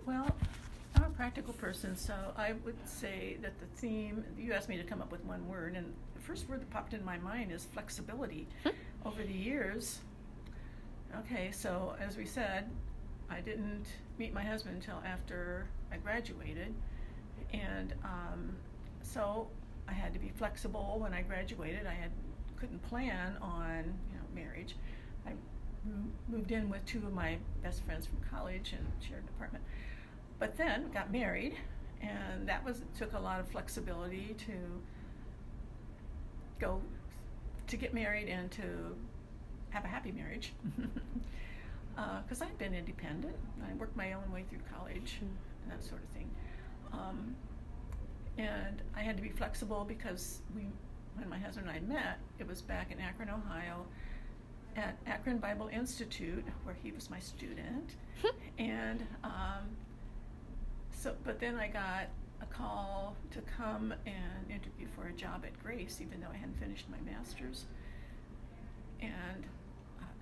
Well, I'm a practical person, so I would say that the theme, you asked me to come up with one word, and the first word that popped in my mind is flexibility. Over the years, okay, so as we said, I didn't meet my husband until after I graduated, and so I had to be flexible when I graduated. Couldn't plan on marriage. I moved in with two of my best friends from college and shared an apartment. But then got married, and took a lot of flexibility to get married and to have a happy marriage. Because I'd been independent. I worked my own way through college and that sort of thing. And I had to be flexible because when my husband and I met, it was back in Akron, Ohio, at Akron Bible Institute, where he was my student. And but then I got a call to come and interview for a job at Grace, even though I hadn't finished my master's. And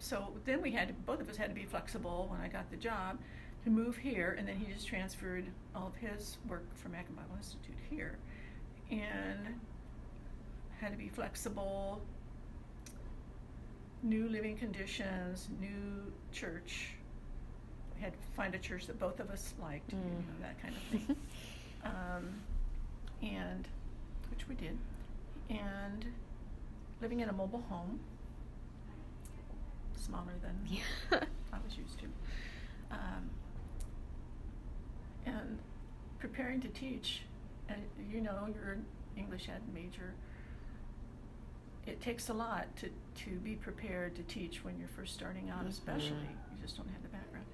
so then both of us had to be flexible when I got the job to move here, and then he just transferred all of his work from Akron Bible Institute here. And had to be flexible, new living conditions, new church. We had to find a church that both of us liked, that kind of thing. And which we did. And living in a mobile home, smaller than I was used to. And preparing to teach, and you're an English ed major. It takes a lot to be prepared to teach when you're first starting out, especially. You just don't have the background.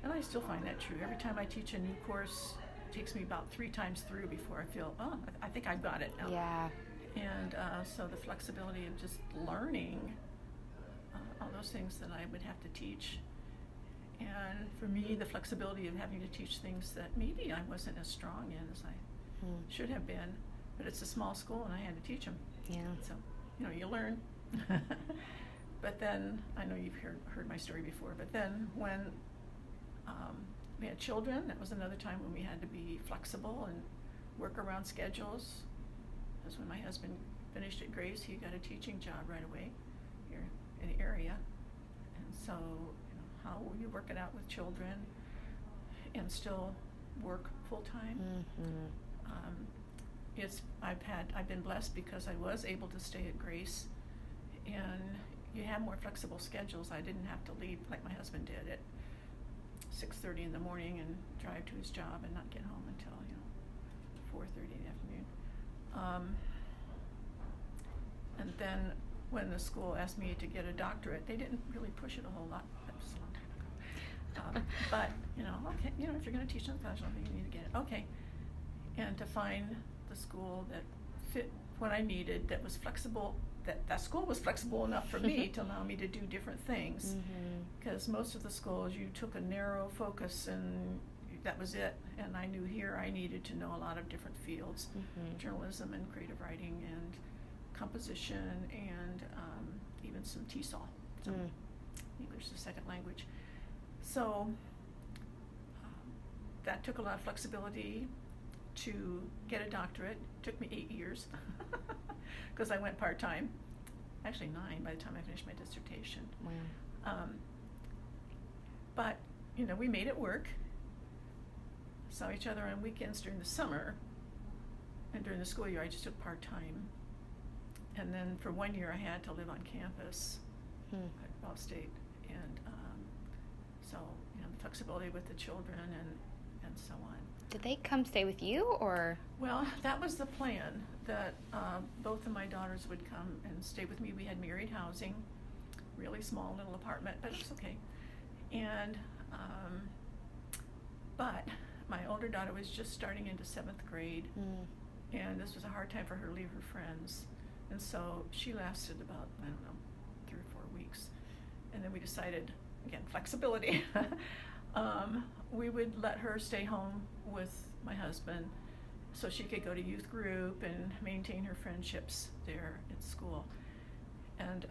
And I still find that true. Every time I teach a new course, it takes me about 3 times through before I feel, I think I've got it now. Yeah. And so the flexibility of just learning all those things that I would have to teach. And for me, the flexibility of having to teach things that maybe I wasn't as strong in as I should have been. But it's a small school, and I had to teach them. Yeah. So, you learn. But then, I know you've heard my story before, but then when we had children, that was another time when we had to be flexible and work around schedules. Because when my husband finished at Grace, he got a teaching job right away here in the area. And so, how will you work it out with children and still work full-time? I've been blessed because I was able to stay at Grace, and you have more flexible schedules. I didn't have to leave like my husband did at 6:30 in the morning and drive to his job and not get home until 4:30 in the afternoon. And then when the school asked me to get a doctorate, they didn't really push it a whole lot. That was a long time ago. But okay, if you're going to teach in the college, I think you need to get it. Okay, and to find the school that fit what I needed, that was flexible, that school was flexible enough for me to allow me to do different things. Because most of the schools, you took a narrow focus and that was it. And I knew here I needed to know a lot of different fields, journalism and creative writing and composition and even some TESOL, so English as a second language. So that took a lot of flexibility to get a doctorate. It took me 8 years because I went part-time, actually 9 by the time I finished my dissertation. Wow. But we made it work. Saw each other on weekends during the summer, and during the school year I just took part-time. And then for 1 year I had to live on campus at Ball State, and so the flexibility with the children and so on. Did they come stay with you, or? Well, that was the plan, that both of my daughters would come and stay with me. We had married housing, really small little apartment, but it's okay. And but my older daughter was just starting into 7th grade, and this was a hard time for her to leave her friends. And so she lasted about, 3 or 4 weeks. And then we decided, again, flexibility. We would let her stay home with my husband so she could go to youth group and maintain her friendships there at school. And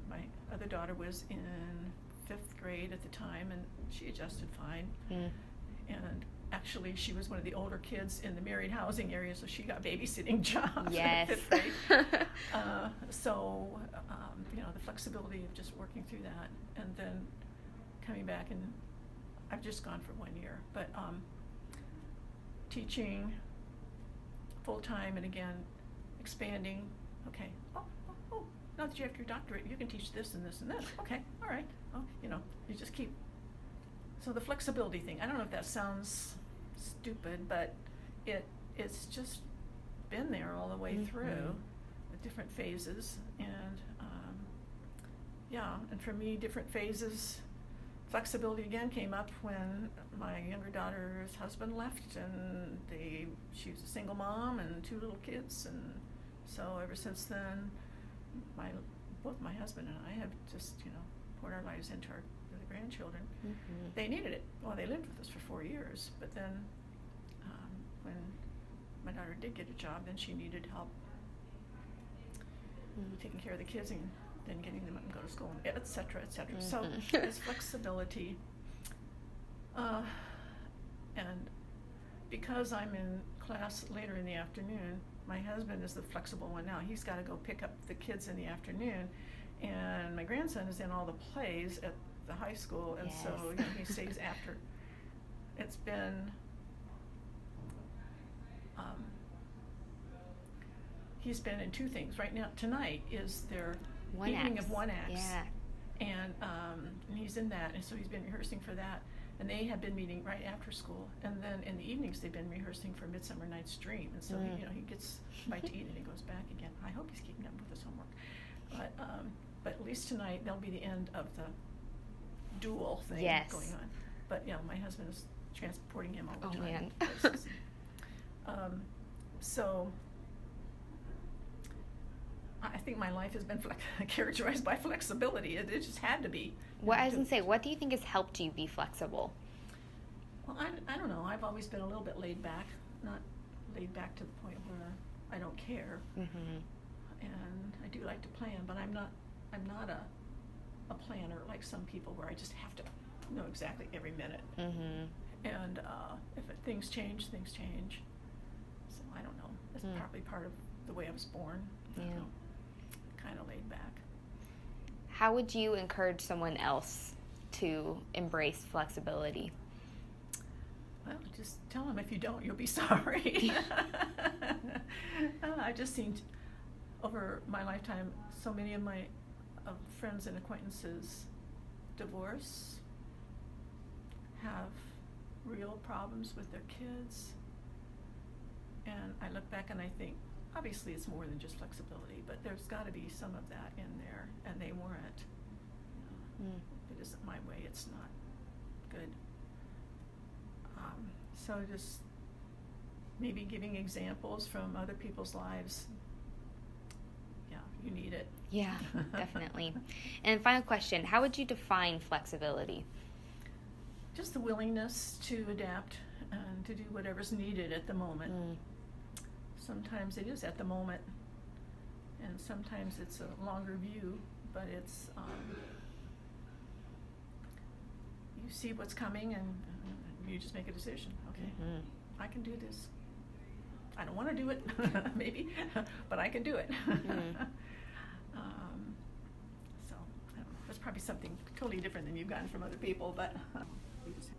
my other daughter was in 5th grade at the time, and she adjusted fine. And actually, she was one of the older kids in the married housing area, so she got babysitting jobs Yes. in 5th grade. So, the flexibility of just working through that, and then coming back, and I've just gone for 1 year, but teaching full-time, and again, expanding. Okay, now that you have your doctorate, you can teach this and this and this. Okay, all right. Oh, you just keep. So the flexibility thing, I don't know if that sounds stupid, but it's just been there all the way through, the different phases, and and for me, different phases, flexibility again came up when my younger daughter's husband left, and she was a single mom and 2 little kids, and so ever since then, both my husband and I have just poured our lives into the grandchildren. Mm-hmm. They needed it. Well, they lived with us for 4 years, but then when my daughter did get a job, then she needed help taking care of the kids and then getting them up and go to school, et cetera, et cetera. So there's flexibility. And because I'm in class later in the afternoon, my husband is the flexible one now. He's got to go pick up the kids in the afternoon, and my grandson is in all the plays at the high school, and so he stays after. It's been he's been in 2 things. Right now, tonight is their evening of one acts. Yeah. And he's in that, and so he's been rehearsing for that. And they have been meeting right after school, and then in the evenings they've been rehearsing for Midsummer Night's Dream. And so he gets a bite to eat and he goes back again. I hope he's keeping up with his homework. But at least tonight that'll be the end of the dual thing going on. But my husband is transporting him all the time. Places. So I think my life has been characterized by flexibility. It just had to be. Well, I was going to say, what do you think has helped you be flexible? Well, I don't know. I've always been a little bit laid back, not laid back to the point where I don't care. Mm-hmm. And I do like to plan, but I'm not a planner like some people where I just have to know exactly every minute. Mm-hmm. And if things change, things change. So I don't know. It's probably part of the way I was born. Yeah. Kind of laid back. How would you encourage someone else to embrace flexibility? Well, just tell them if you don't, you'll be sorry. I've just seen over my lifetime so many of my friends and acquaintances divorce, have real problems with their kids, and I look back and I think, obviously it's more than just flexibility, but there's got to be some of that in there, and they weren't. If it isn't my way, it's not good. So just maybe giving examples from other people's lives. Yeah, you need it. Yeah, definitely. And final question, how would you define flexibility? Just the willingness to adapt and to do whatever's needed at the moment. Sometimes it is at the moment, and sometimes it's a longer view, but it's you see what's coming and you just make a decision. Okay, I can do this. I don't want to do it, maybe, but I can do it. So I don't know. That's probably something totally different than you've gotten from other people, but we just